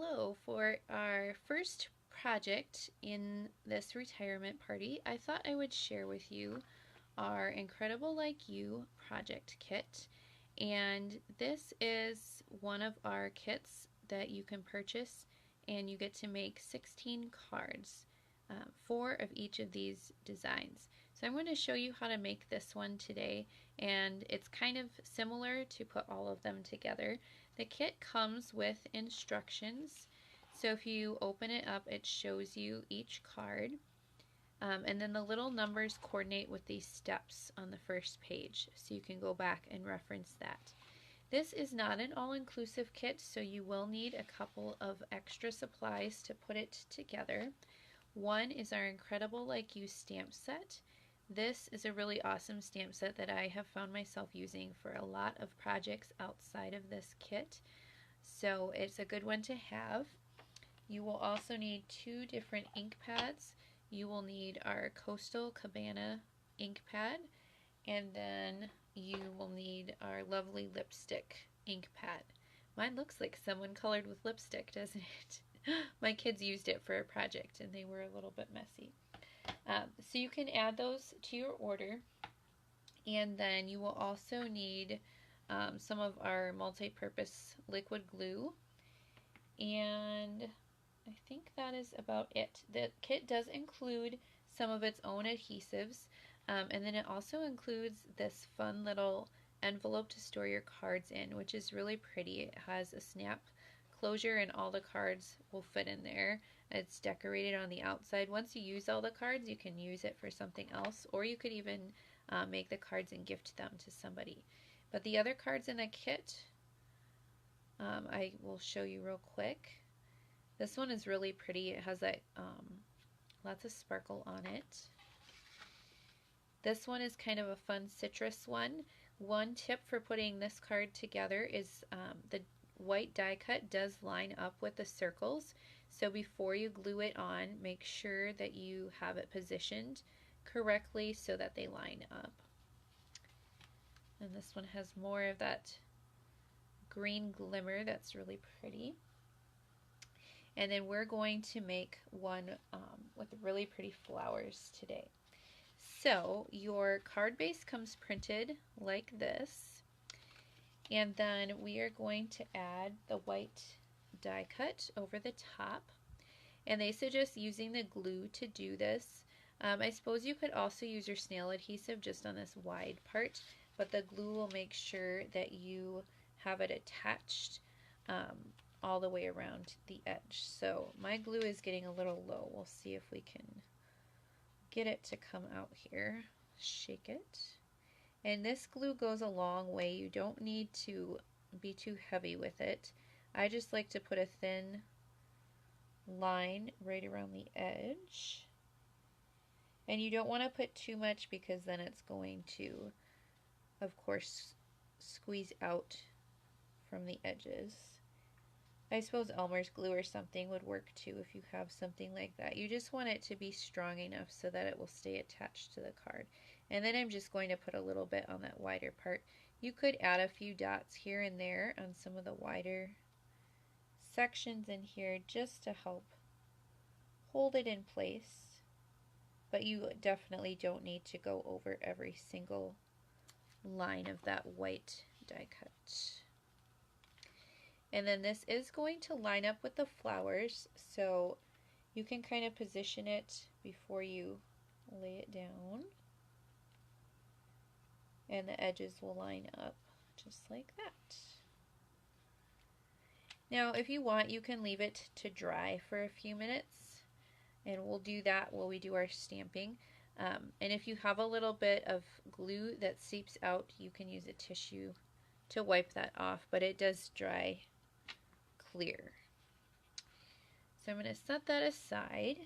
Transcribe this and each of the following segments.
Hello, for our first project in this retirement party, I thought I would share with you our Incredible Like You project kit. And this is one of our kits that you can purchase, and you get to make 16 cards, 4 of each of these designs. So I'm going to show you how to make this one today, and it's kind of similar to put all of them together. The kit comes with instructions, so if you open it up, it shows you each card, and then the little numbers coordinate with these steps on the first page, so you can go back and reference that. This is not an all-inclusive kit, so you will need a couple of extra supplies to put it together. One is our Incredible Like You stamp set. This is a really awesome stamp set that I have found myself using for a lot of projects outside of this kit, so it's a good one to have. You will also need 2 different ink pads. You will need our Coastal Cabana ink pad, and then you will need our lovely lipstick ink pad. Mine looks like someone colored with lipstick, doesn't it? My kids used it for a project and they were a little bit messy. So you can add those to your order, and then you will also need some of our multi-purpose liquid glue, and I think that is about it. The kit does include some of its own adhesives, and then it also includes this fun little envelope to store your cards in, which is really pretty. It has a snap closure and all the cards will fit in there. It's decorated on the outside. Once you use all the cards, you can use it for something else, or you could even make the cards and gift them to somebody. But the other cards in the kit, I will show you real quick. This one is really pretty. It has that lots of sparkle on it. This one is kind of a fun citrus one. One tip for putting this card together is the white die cut does line up with the circles, so before you glue it on, make sure that you have it positioned correctly so that they line up. And this one has more of that green glimmer that's really pretty. And then we're going to make one with really pretty flowers today. So your card base comes printed like this, and then we are going to add the white die cut over the top, and they suggest using the glue to do this. I suppose you could also use your snail adhesive just on this wide part, but the glue will make sure that you have it attached all the way around the edge. So my glue is getting a little low. We'll see if we can get it to come out here. Shake it. And this glue goes a long way. You don't need to be too heavy with it. I just like to put a thin line right around the edge. And you don't want to put too much because then it's going to, of course, squeeze out from the edges. I suppose Elmer's glue or something would work too if you have something like that. You just want it to be strong enough so that it will stay attached to the card. And then I'm just going to put a little bit on that wider part. You could add a few dots here and there on some of the wider sections in here just to help hold it in place. But you definitely don't need to go over every single line of that white die cut. And then this is going to line up with the flowers, so you can kind of position it before you lay it down. And the edges will line up just like that. Now, if you want, you can leave it to dry for a few minutes, and we'll do that while we do our stamping. And if you have a little bit of glue that seeps out, you can use a tissue to wipe that off, but it does dry clear. So I'm going to set that aside,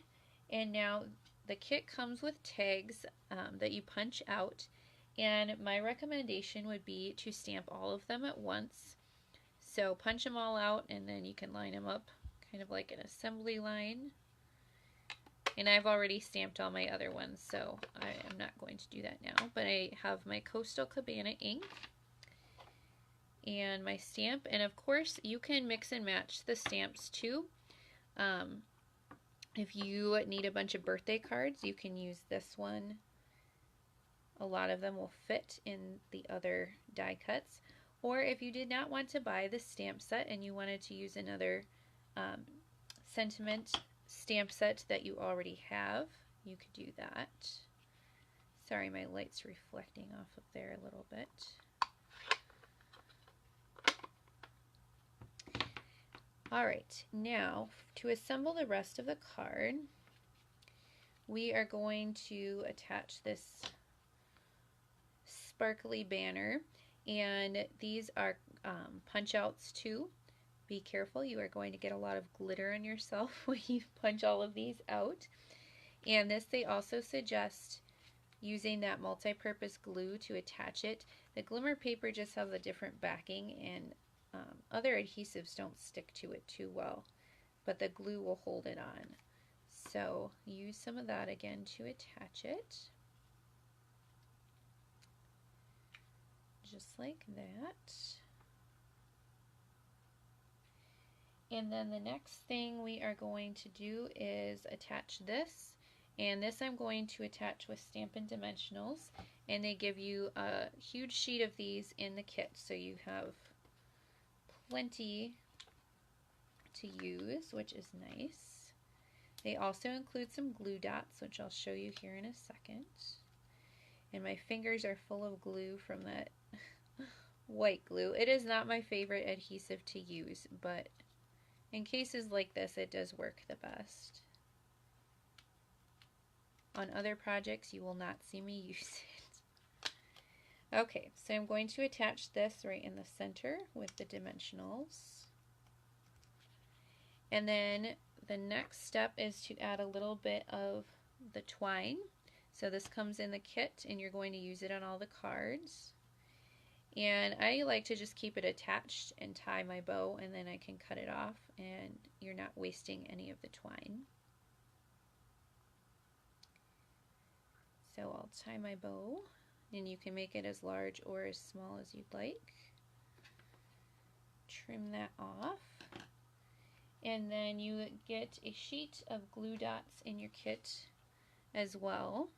and now the kit comes with tags that you punch out, and my recommendation would be to stamp all of them at once. So punch them all out, and then you can line them up kind of like an assembly line. And I've already stamped all my other ones, so I am not going to do that now, but I have my Coastal Cabana ink. and my stamp. And of course you can mix and match the stamps too. If you need a bunch of birthday cards, you can use this one. A lot of them will fit in the other die cuts. Or if you did not want to buy the stamp set and you wanted to use another sentiment stamp set that you already have, you could do that. Sorry, my light's reflecting off of there a little bit. Alright, now to assemble the rest of the card, we are going to attach this sparkly banner, and these are punch outs too. Be careful, you are going to get a lot of glitter on yourself when you punch all of these out. And this, they also suggest using that multi-purpose glue to attach it. The glimmer paper just has a different backing, and other adhesives don't stick to it too well, but the glue will hold it on. So use some of that again to attach it. Just like that. And then the next thing we are going to do is attach this. And this I'm going to attach with Stampin' Dimensionals. And they give you a huge sheet of these in the kit, so you have plenty to use, which is nice. They also include some glue dots, which I'll show you here in a second. And my fingers are full of glue from that white glue. It is not my favorite adhesive to use, but in cases like this, it does work the best. On other projects, you will not see me use it. Okay, so I'm going to attach this right in the center with the dimensionals. And then the next step is to add a little bit of the twine. So this comes in the kit, and you're going to use it on all the cards. And I like to just keep it attached and tie my bow, and then I can cut it off, and you're not wasting any of the twine. So I'll tie my bow, and you can make it as large or as small as you'd like. Trim that off. And then you get a sheet of glue dots in your kit as well.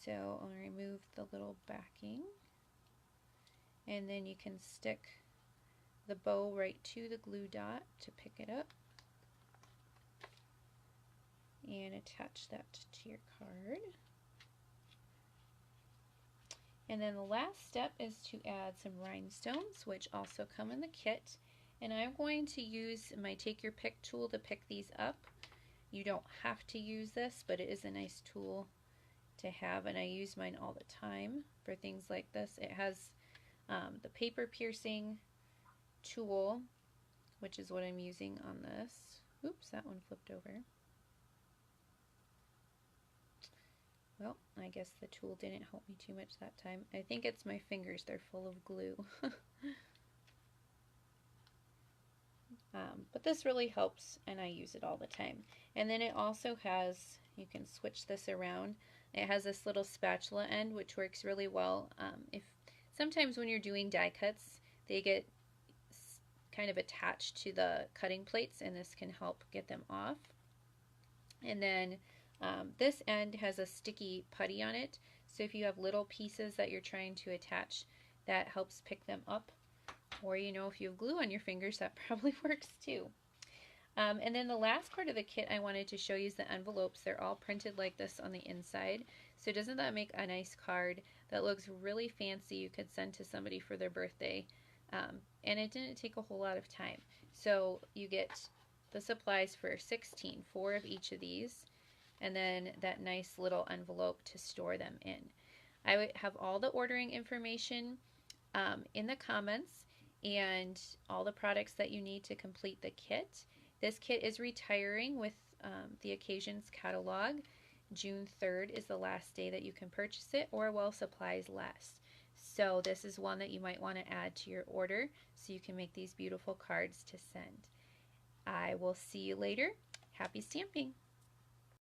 So I'll remove the little backing. And then you can stick the bow right to the glue dot to pick it up. And attach that to your card. And then the last step is to add some rhinestones, which also come in the kit. And I'm going to use my Take Your Pick tool to pick these up. You don't have to use this, but it is a nice tool to have, and I use mine all the time for things like this. It has the paper piercing tool, which is what I'm using on this. Oops, that one flipped over. Well, I guess the tool didn't help me too much that time. I think it's my fingers, they're full of glue. But this really helps, and I use it all the time. And then it also has, you can switch this around. It has this little spatula end, which works really well. If sometimes when you're doing die cuts, they get kind of attached to the cutting plates, and this can help get them off. And then this end has a sticky putty on it, so if you have little pieces that you're trying to attach, that helps pick them up. Or, you know, if you have glue on your fingers, that probably works too. And then the last part of the kit I wanted to show you is the envelopes. They're all printed like this on the inside. So doesn't that make a nice card that looks really fancy you could send to somebody for their birthday? And it didn't take a whole lot of time. So you get the supplies for 16, 4 of each of these, and then that nice little envelope to store them in. I would have all the ordering information in the comments, and all the products that you need to complete the kit. This kit is retiring with the Occasions catalog. June 3rd is the last day that you can purchase it, or while supplies last. So this is one that you might want to add to your order so you can make these beautiful cards to send. I will see you later. Happy stamping!